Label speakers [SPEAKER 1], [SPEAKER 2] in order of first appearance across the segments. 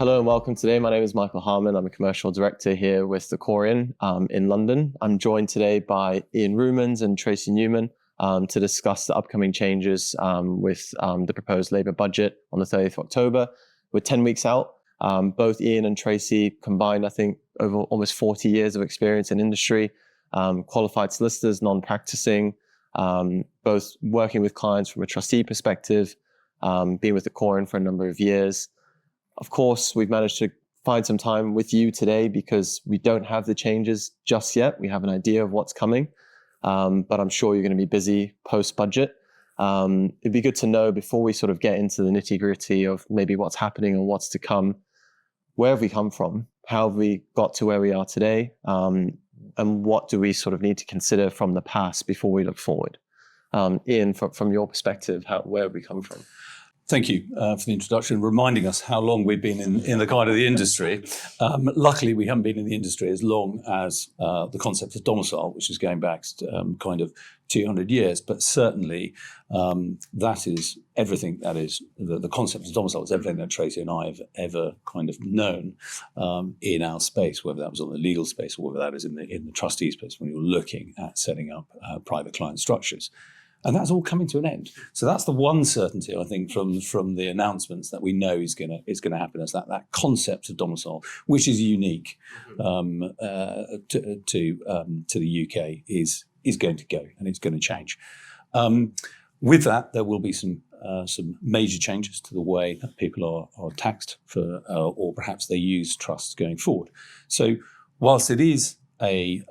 [SPEAKER 1] Hello and welcome today. My name is Michael Harman. I'm a commercial director here with the Corian in London. I'm joined today by Rumens and Tracey Neuman to discuss the upcoming changes with the proposed Labour budget on the 30th of October. We're 10 weeks out. Both Ian and Tracey combined, I think, over almost 40 years of experience in industry, qualified solicitors, non-practicing, both working with clients from a trustee perspective, being with the Corian for a number of years. Of course, we've managed to find some time with you today because we don't have the changes just yet. We have an idea of what's coming, but I'm sure you're going to be busy post-budget. It'd be good to know before we sort of get into the nitty-gritty of maybe what's happening and what's to come, where have we come from? How have we got to where we are today? And what do we sort of need to consider from the past before we look forward? Ian, from your perspective, where have we come from?
[SPEAKER 2] Thank you for the introduction, reminding us how long we've been in the kind of the industry. Luckily, we haven't been in the industry as long as the concept of domicile, which is going back kind of 200 years. But certainly, that is everything. That is the concept of domicile is everything that Tracey and I have ever kind of known in our space, whether that was on the legal space or whether that is in the trustee space when you're looking at setting up private client structures. And that's all coming to an end. So that's the one certainty, I think, from the announcements that we know is going to happen, is that concept of domicile, which is unique to the UK, is going to go and it's going to change. With that, there will be some major changes to the way that people are taxed for, or perhaps they use trusts going forward. So whilst it is a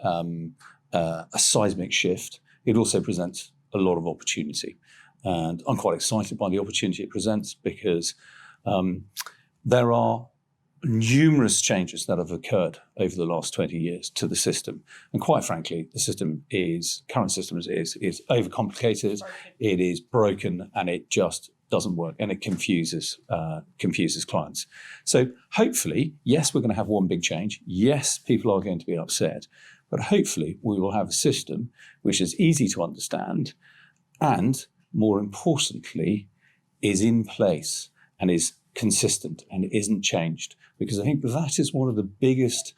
[SPEAKER 2] seismic shift, it also presents a lot of opportunity. And I'm quite excited by the opportunity it presents because there are numerous changes that have occurred over the last 20 years to the system. And quite frankly, the current system is overcomplicated, it is broken, and it just doesn't work, and it confuses clients. So hopefully, yes, we're going to have one big change. Yes, people are going to be upset. But hopefully we will have a system which is easy to understand and, more importantly, is in place and is consistent and isn't changed. Because I think that is one of the biggest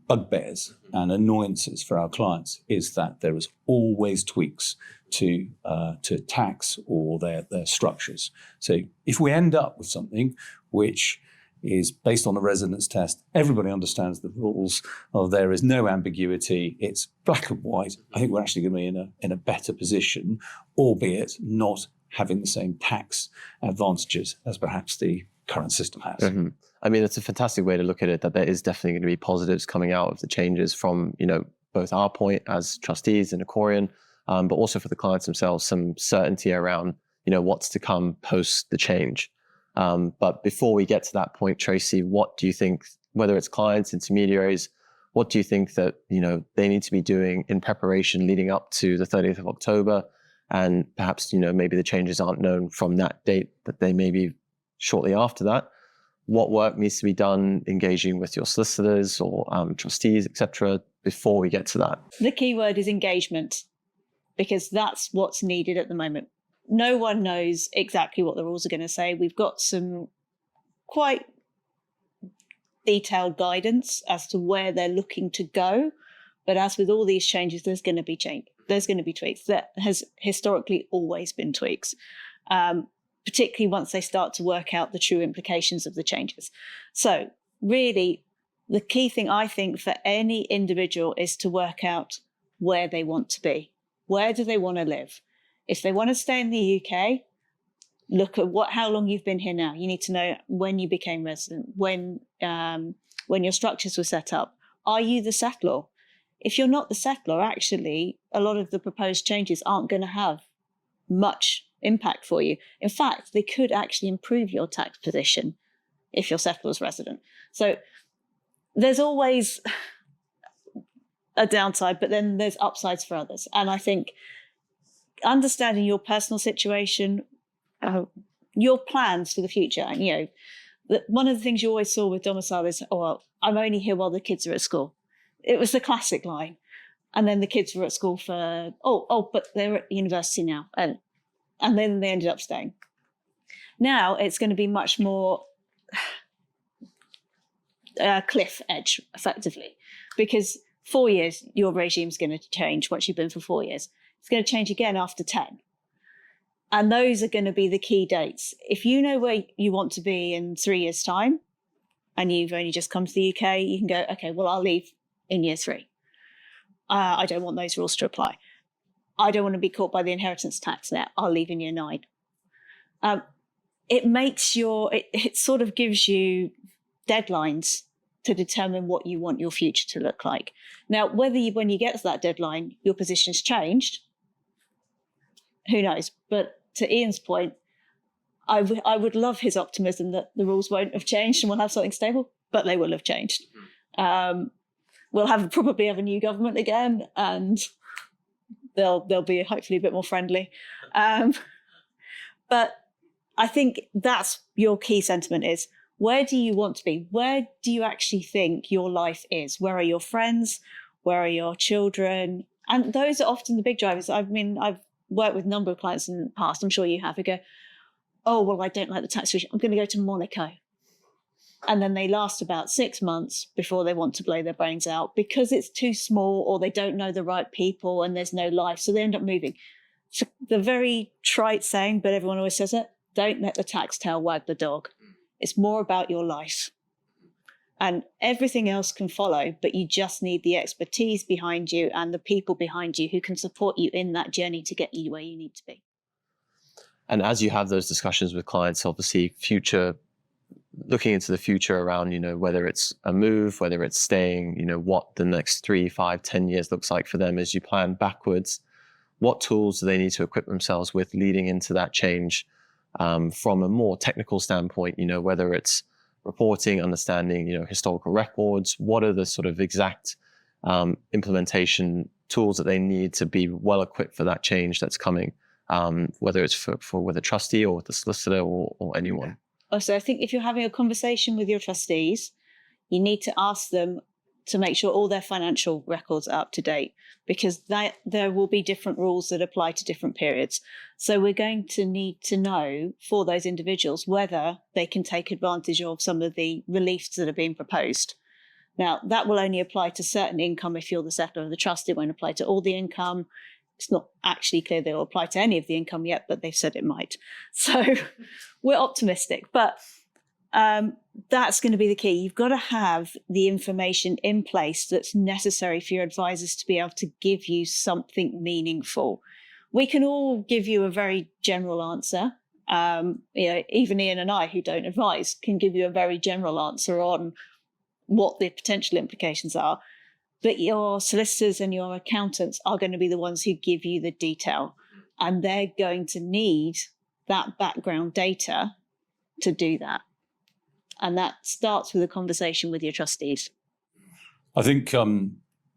[SPEAKER 2] bugbears and annoyances for our clients, is that there is always tweaks to tax or their structures. So if we end up with something which is based on a residence test, everybody understands the rules, there is no ambiguity, it's black and white, I think we're actually going to be in a better position, albeit not having the same tax advantages as perhaps the current system has. Mm-hmm.
[SPEAKER 1] I mean, it's a fantastic way to look at it, that there is definitely going to be positives coming out of the changes from, both our point as trustees in a Corian, but also for the clients themselves, some certainty around, what's to come post the change. But before we get to that point, Tracey, what do you think, whether it's clients, intermediaries, what do you think that, they need to be doing in preparation leading up to the 30th of October? And perhaps, maybe the changes aren't known from that date, but they may be shortly after that. What work needs to be done engaging with your solicitors or trustees, etc., before we get to that?
[SPEAKER 3] The key word is engagement, because that's what's needed at the moment. No one knows exactly what the rules are going to say. We've got some quite detailed guidance as to where they're looking to go. But as with all these changes, there's going to be There's going to be tweaks. There has historically always been tweaks, particularly once they start to work out the true implications of the changes. So really, the key thing, I think, for any individual is to work out where they want to be. Where do they want to live? If they want to stay in the UK, look at how long you've been here now. You need to know when you became resident, when your structures were set up. Are you the settlor? If you're not the settlor, actually, a lot of the proposed changes aren't going to have much impact for you. In fact, they could actually improve your tax position if you're settlor's resident. So there's always a downside, but then there's upsides for others. And I think understanding your personal situation, your plans for the future, and one of the things you always saw with domicile is, I'm only here while the kids are at school. It was the classic line. And then the kids were at school for, but they're at university now. And then they ended up staying. Now it's going to be much more cliff edge, effectively, because 4 years, your regime's going to change once you've been for 4 years. It's going to change again after 10. And those are going to be the key dates. If you know where you want to be in 3 years' time, and you've only just come to the UK, you can go, okay, well, I'll leave in year 3. I don't want those rules to apply. I don't want to be caught by the inheritance tax net. I'll leave in year 9. It sort of gives you deadlines to determine what you want your future to look like. Now, when you get to that deadline, your position's changed, who knows? But to Ian's point, I would love his optimism that the rules won't have changed and we'll have something stable, but they will have changed. We'll probably have a new government again, and they'll be hopefully a bit more friendly. But I think that's your key sentiment is, where do you want to be? Where do you actually think your life is? Where are your friends? Where are your children? And those are often the big drivers. I mean, I've worked with a number of clients in the past, I'm sure you have, who go, oh, well, I don't like the tax regime, I'm going to go to Monaco. And then they last about 6 months before they want to blow their brains out because it's too small, or they don't know the right people and there's no life. So they end up moving. So the very trite saying, but everyone always says it, don't let the tax tail wag the dog. It's more about your life. And everything else can follow, but you just need the expertise behind you and the people behind you who can support you in that journey to get you where you need to be.
[SPEAKER 1] And as you have those discussions with clients, obviously looking into the future around, whether it's a move, whether it's staying, what the next 3, 5, 10 years looks like for them as you plan backwards, what tools do they need to equip themselves with leading into that change from a more technical standpoint, whether it's reporting, understanding, historical records, what are the sort of exact implementation tools that they need to be well equipped for that change that's coming, whether it's for with a trustee or with the solicitor or anyone.
[SPEAKER 3] Also, I think if you're having a conversation with your trustees, you need to ask them to make sure all their financial records are up to date, because there will be different rules that apply to different periods. So we're going to need to know for those individuals whether they can take advantage of some of the reliefs that are being proposed. Now, that will only apply to certain income if you're the settlor of the trust. It won't apply to all the income. It's not actually clear they'll apply to any of the income yet, but they've said it might. So we're optimistic, but that's going to be the key. You've got to have the information in place that's necessary for your advisors to be able to give you something meaningful. We can all give you a very general answer. Even Ian and I, who don't advise, can give you a very general answer on what the potential implications are. But your solicitors and your accountants are going to be the ones who give you the detail, and they're going to need that background data to do that. And that starts with a conversation with your trustees.
[SPEAKER 2] I think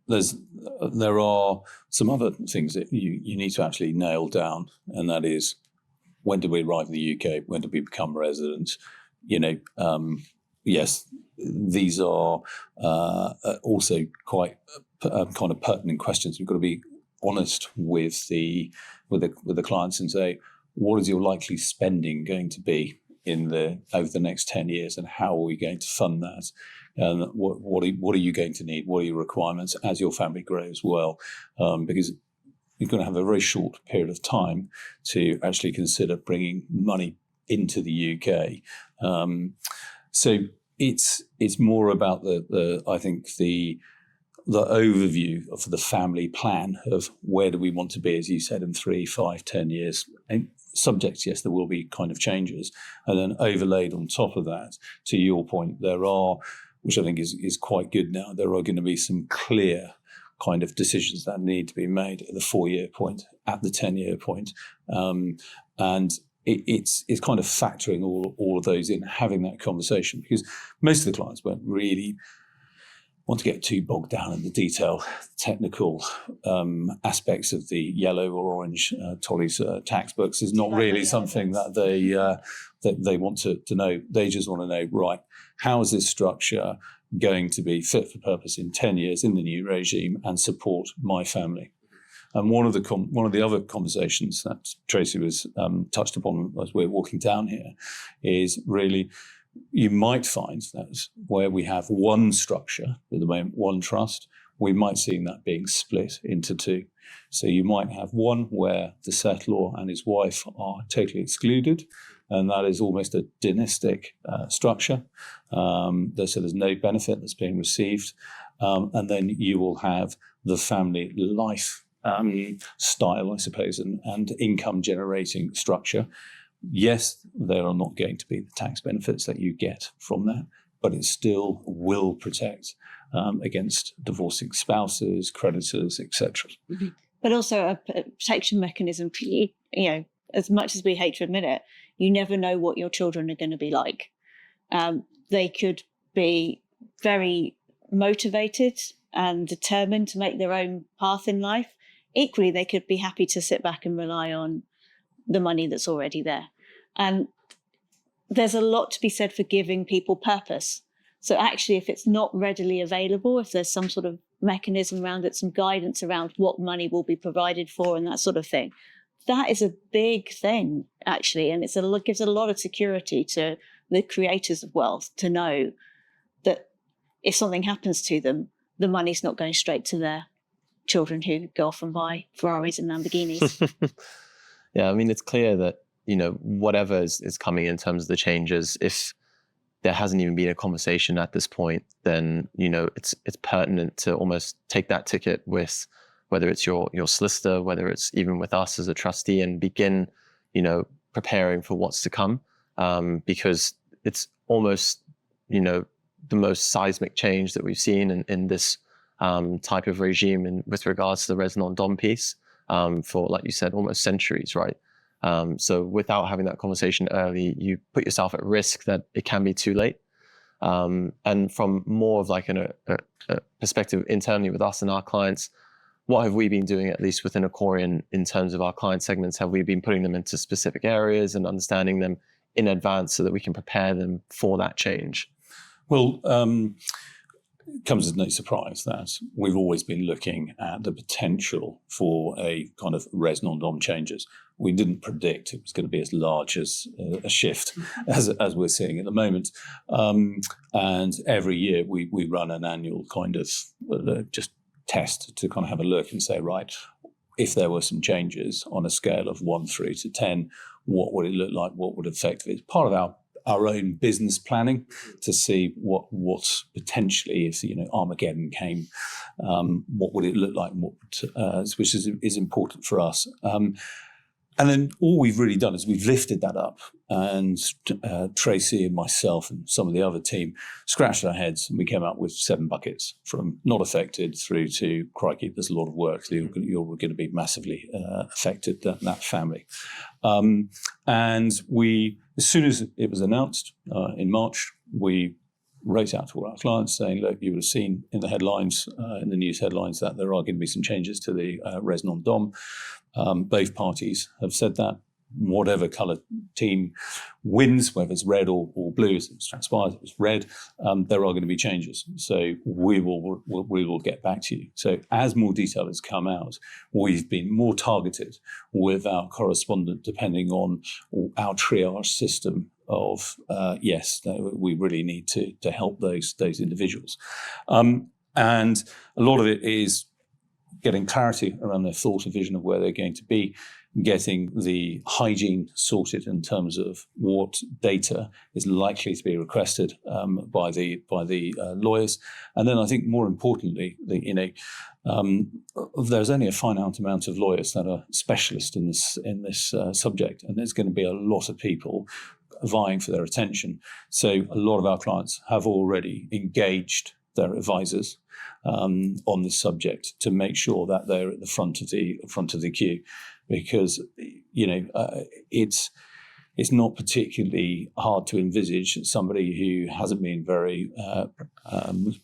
[SPEAKER 2] there are some other things that you need to actually nail down, and that is, when did we arrive in the UK? When did we become residents? Yes, these are also quite kind of pertinent questions. We've got to be honest with the clients and say, what is your likely spending going to be over the next 10 years, and how are we going to fund that? And what are you going to need? What are your requirements as your family grows? Well, because you're going to have a very short period of time to actually consider bringing money into the UK. So it's more about I think the overview of the family plan of where do we want to be, as you said, in 3, 5, 10 years. And subjects, yes, there will be kind of changes, and then overlaid on top of that, to your point, there are, which I think is quite good now, there are going to be some clear kind of decisions that need to be made at the 4-year point, at the 10-year point, and it's kind of factoring all of those in, having that conversation, because most of the clients won't really want to get too bogged down in the detail, technical aspects of the yellow or orange Tolly's tax books. Is not really something that they want to know. They just want to know, right, how is this structure going to be fit for purpose in 10 years in the new regime and support my family? And one of the other conversations that Tracey was touched upon as we're walking down here is really, You might find that where we have one structure at the moment, one trust, we might see that being split into two. So you might have one where the settlor and his wife are totally excluded, and that is almost a dynastic structure. So there's no benefit that's being received. And then you will have the family life style, I suppose, and income generating structure. Yes, there are not going to be the tax benefits that you get from that, but it still will protect against divorcing spouses, creditors, etc.
[SPEAKER 3] But also a protection mechanism for you. You know, as much as we hate to admit it, you never know what your children are going to be like. They could be very motivated and determined to make their own path in life. Equally, they could be happy to sit back and rely on the money that's already there. And there's a lot to be said for giving people purpose. So actually, if it's not readily available, if there's some sort of mechanism around it, some guidance around what money will be provided for and that sort of thing, that is a big thing, actually. And it gives a lot of security to the creators of wealth to know that if something happens to them, the money's not going straight to their children who go off and buy Ferraris and Lamborghinis.
[SPEAKER 1] Yeah, I mean, it's clear that, you know, whatever is coming in terms of the changes, if there hasn't even been a conversation at this point, then, you know, it's pertinent to almost take that ticket with, whether it's your solicitor, whether it's even with us as a trustee, and begin, you know, preparing for what's to come, because it's almost, you know, the most seismic change that we've seen in this type of regime with regards to the res non-dom piece for, like you said, almost centuries, right? So without having that conversation early, you put yourself at risk that it can be too late. And from more of like a perspective internally with us and our clients, what have we been doing, at least within Acorian, in terms of our client segments? Have we been putting them into specific areas and understanding them in advance so that we can prepare them for that change?
[SPEAKER 2] Well, it comes as no surprise that we've always been looking at the potential for a kind of res non-dom changes. We didn't predict it was going to be as large as a shift as we're seeing at the moment. And every year we run an annual kind of just test to kind of have a look and say, right, if there were some changes on a scale of 1 through to 10, what would it look like? What would affect it? It's part of our own business planning to see what potentially, if, you know, Armageddon came, what would it look like, which is important for us. And then all we've really done is we've lifted that up, and Tracey and myself and some of the other team scratched our heads, and we came up with 7 buckets, from not affected through to, crikey, there's a lot of work, you're going to be massively affected, that family. And we, as soon as it was announced in March, we wrote out to all our clients saying, look, you would have seen in the headlines, in the news headlines, that there are going to be some changes to the res non-dom. Both parties have said that. Whatever colour team wins, whether it's red or blue, as it's transpired, it was red, there are going to be changes. So we will get back to you. So as more detail has come out, we've been more targeted with our correspondent, depending on our triage system of, yes, we really need to help those individuals. And a lot of it is getting clarity around their thought and vision of where they're going to be, getting the hygiene sorted in terms of what data is likely to be requested by the lawyers, and then I think more importantly, there's only a finite amount of lawyers that are specialists in this subject, and there's going to be a lot of people vying for their attention. So a lot of our clients have already engaged their advisors on this subject to make sure that they're at the front of the queue, because it's not particularly hard to envisage somebody who hasn't been very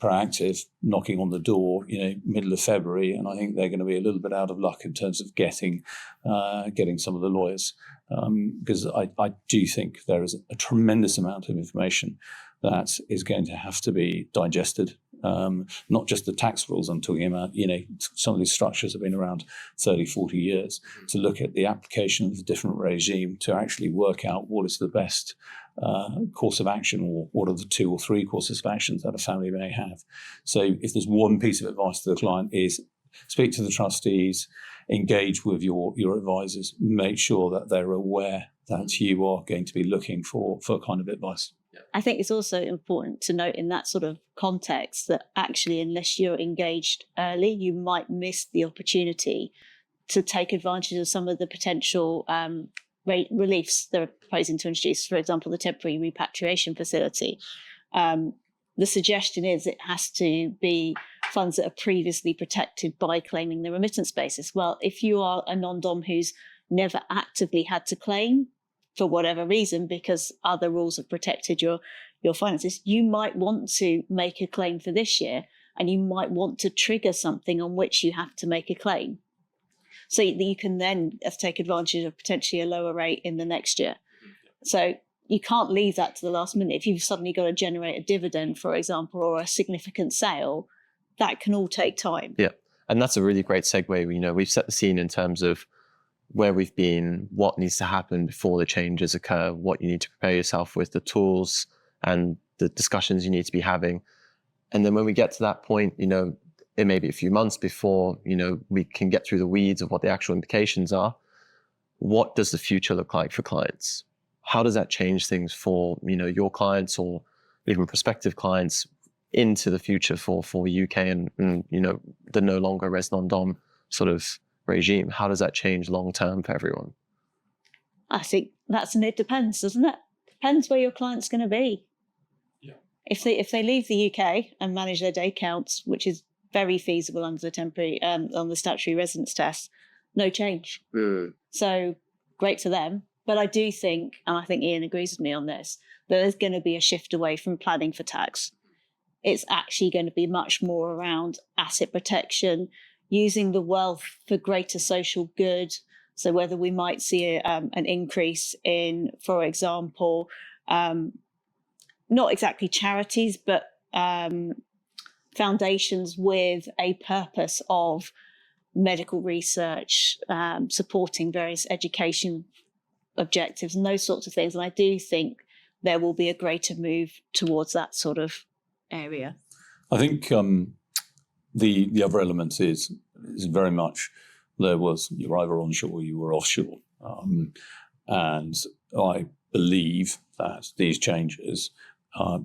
[SPEAKER 2] proactive knocking on the door, middle of February, and I think they're going to be a little bit out of luck in terms of getting some of the lawyers, because I do think there is a tremendous amount of information that is going to have to be digested not just the tax rules I'm talking about. Some of these structures have been around 30, 40 years, to look at the application of the different regime to actually work out what is the best course of action, or what are the 2 or 3 courses of actions that a family may have. So if there's one piece of advice to the client, is speak to the trustees, engage with your advisors, make sure that they're aware that you are going to be looking for kind of advice.
[SPEAKER 3] I think it's also important to note in that sort of context that actually, unless you're engaged early, you might miss the opportunity to take advantage of some of the potential reliefs they're proposing to introduce. For example, the temporary repatriation facility. The suggestion is it has to be funds that are previously protected by claiming the remittance basis. Well, if you are a non-dom who's never actively had to claim for whatever reason, because other rules have protected your finances, you might want to make a claim for this year, and you might want to trigger something on which you have to make a claim, so that you can then take advantage of potentially a lower rate in the next year. So you can't leave that to the last minute. If you've suddenly got to generate a dividend, for example, or a significant sale, that can all take time.
[SPEAKER 1] Yeah, and that's a really great segue. We've set the scene in terms of where we've been, what needs to happen before the changes occur, what you need to prepare yourself with, the tools and the discussions you need to be having. And then when we get to that point, it may be a few months before, we can get through the weeds of what the actual implications are. What does the future look like for clients? How does that change things for, your clients or even prospective clients into the future for UK and the no longer res non-dom sort of regime? How does that change long term for everyone?
[SPEAKER 3] I think it depends, doesn't it? Depends where your client's going to be.
[SPEAKER 2] Yeah.
[SPEAKER 3] If they leave the UK and manage their day counts, which is very feasible under the temporary on the statutory residence test, no change. So great for them. But I do think, and I think Ian agrees with me on this, that there's going to be a shift away from planning for tax. It's actually going to be much more around asset protection, using the wealth for greater social good. So whether we might see an increase in, for example, not exactly charities, but foundations with a purpose of medical research, supporting various education objectives and those sorts of things. And I do think there will be a greater move towards that sort of area.
[SPEAKER 2] I think the other element is very much you're either onshore or you were offshore. And I believe that these changes,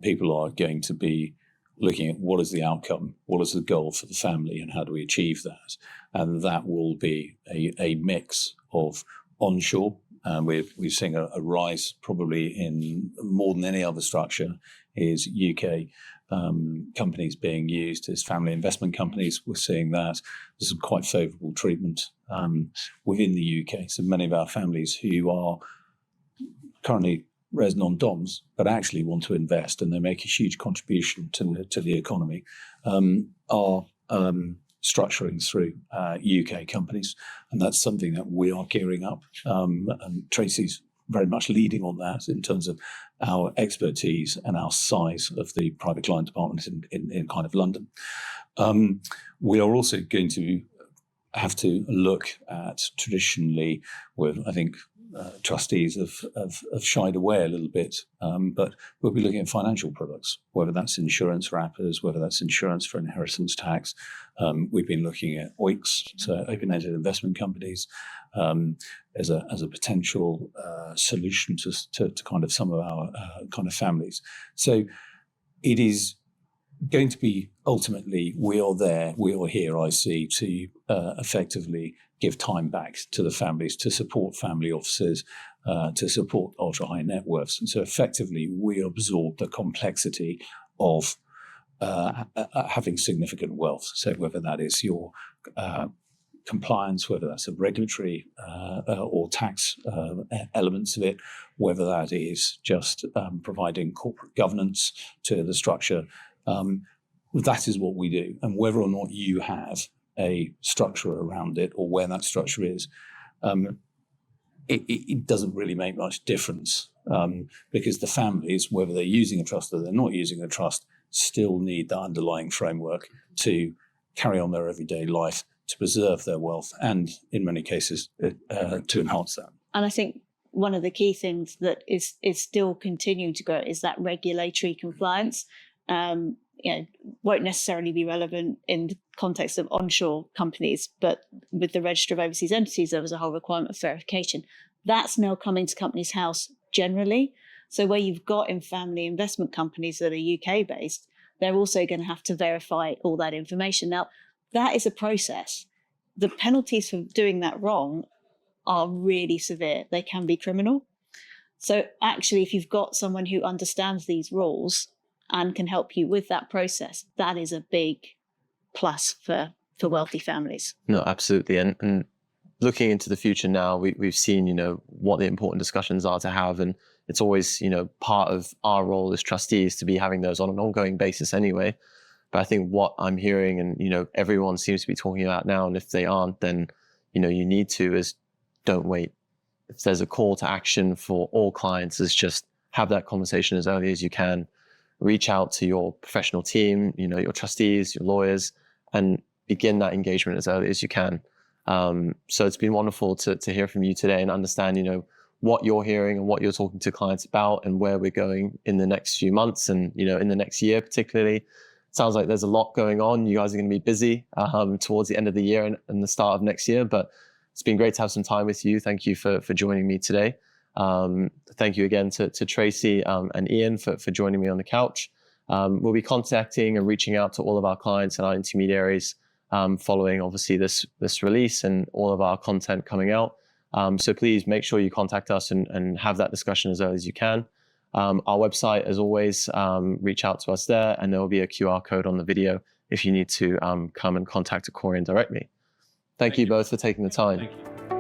[SPEAKER 2] people are going to be looking at what is the outcome, what is the goal for the family, and how do we achieve that? And that will be a mix of onshore. We're seeing a rise probably in more than any other structure is UK companies being used as family investment companies. We're seeing that there's some quite favourable treatment within the UK. So many of our families who are currently res non-doms, but actually want to invest and they make a huge contribution to the economy, are structuring through UK companies. And that's something that we are gearing up. And Tracey's very much leading on that in terms of our expertise and our size of the private client department in kind of London. We are also going to have to look at traditionally with, I think, trustees have shied away a little bit, but we'll be looking at financial products, whether that's insurance wrappers, whether that's insurance for inheritance tax. We've been looking at OICs, so open-ended investment companies, as a potential solution to kind of some of our kind of families. So it is going to be ultimately we are here, I see, to effectively give time back to the families, to support family offices, to support ultra high net worths. And so effectively we absorb the complexity of having significant wealth. So whether that is your compliance, whether that's a regulatory or tax elements of it, whether that is just providing corporate governance to the structure, that is what we do. And whether or not you have a structure around it or where that structure is, it doesn't really make much difference, because the families, whether they're using a trust or they're not using a trust, still need that underlying framework to carry on their everyday life, to preserve their wealth, and in many cases to enhance that.
[SPEAKER 3] And I think one of the key things that is still continuing to grow is that regulatory compliance. Won't necessarily be relevant in the context of onshore companies, but with the register of overseas entities, there was a whole requirement of verification. That's now coming to Companies House generally. So where you've got in family investment companies that are UK based, they're also going to have to verify all that information. Now, that is a process. The penalties for doing that wrong are really severe. They can be criminal. So actually, if you've got someone who understands these rules and can help you with that process, that is a big plus for wealthy families.
[SPEAKER 1] No, absolutely. And looking into the future now, we've seen, what the important discussions are to have. And it's always, part of our role as trustees to be having those on an ongoing basis anyway. But I think what I'm hearing and, everyone seems to be talking about now, and if they aren't, then, you need to, is don't wait. If there's a call to action for all clients, is just have that conversation as early as you can. Reach out to your professional team, your trustees, your lawyers, and begin that engagement as early as you can. So it's been wonderful to hear from you today and understand, what you're hearing and what you're talking to clients about and where we're going in the next few months and, in the next year particularly. Sounds like there's a lot going on. You guys are going to be busy towards the end of the year and the start of next year, but it's been great to have some time with you. Thank you for joining me today. Thank you again to Tracey and Ian for joining me on the couch. We'll be contacting and reaching out to all of our clients and our intermediaries following obviously this release and all of our content coming out. So please make sure you contact us and have that discussion as early as you can. Our website, as always, reach out to us there, and there will be a QR code on the video if you need to come and contact a Corian directly. Thank you both for taking the time.
[SPEAKER 2] Thank you.